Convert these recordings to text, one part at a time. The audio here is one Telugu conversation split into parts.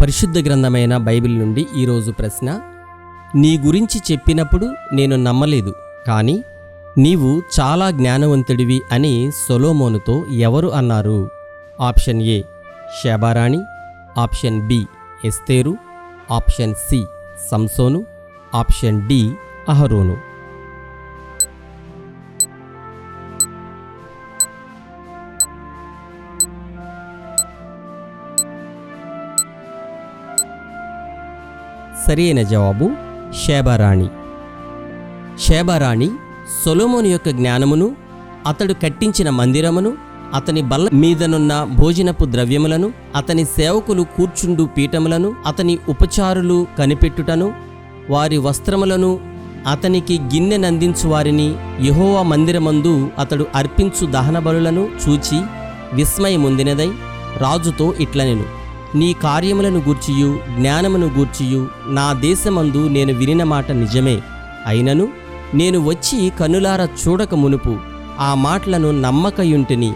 పరిశుద్ధ గ్రంథమైన బైబిల్ నుండి ఈరోజు ప్రశ్న: నీ గురించి చెప్పినప్పుడు నేను నమ్మలేదు, కానీ నీవు చాలా జ్ఞానవంతుడివి అని సొలొమోనుతో ఎవరు అన్నారు? ఆప్షన్ ఏ షేబారాణి, ఆప్షన్ బి ఎస్తేరు, ఆప్షన్ సి సంసోను, ఆప్షన్ డి అహరోను. సరైన జవాబు షేబారాణి. షేబారాణి సొలొమోను యొక్క జ్ఞానమును, అతడు కట్టించిన మందిరమును, అతని బల్ల మీదనున్న భోజనపు ద్రవ్యములను, అతని సేవకులు కూర్చుండు పీఠములను, అతని ఉపచారులు కనిపెట్టుటను, వారి వస్త్రములను, అతనికి గిన్నెనందించు వారిని, యెహోవా మందిరమందు అతడు అర్పించు దహనబలులను చూచి విస్మయముందినదై రాజుతో ఇట్లనెను: నీ కార్యములను గూర్చియు జ్ఞానమును గూర్చియు నా దేశమందు నేను వినిన మాట నిజమే. అయినను నేను వచ్చి కనులార చూడక మునుపు ఆ మాటలను నమ్మకయుంటిని.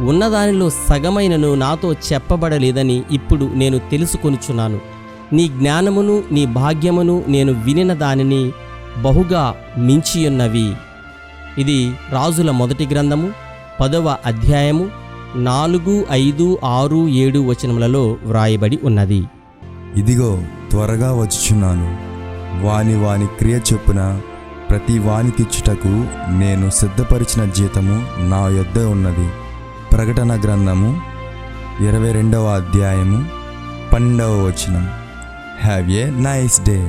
ఉన్నదానిలో సగమైనను నాతో చెప్పబడలేదని ఇప్పుడు నేను తెలుసుకొనుచున్నాను. నీ జ్ఞానమును నీ భాగ్యమును నేను వినిన దానిని బహుగా మించియున్నవి. ఇది రాజుల మొదటి గ్రంథము 10వ అధ్యాయము 4, 5, 6, 7 వచనములలో వ్రాయబడి ఉన్నది. ఇదిగో త్వరగా వచ్చుచున్నాను, వాని క్రియ చొప్పున ప్రతి వానికిచ్చుటకు నేను సిద్ధపరిచిన జీతము నా యొద్ద ఉన్నది. ప్రకటన గ్రంథము 22వ అధ్యాయము 12వ వచనం. Have a nice day.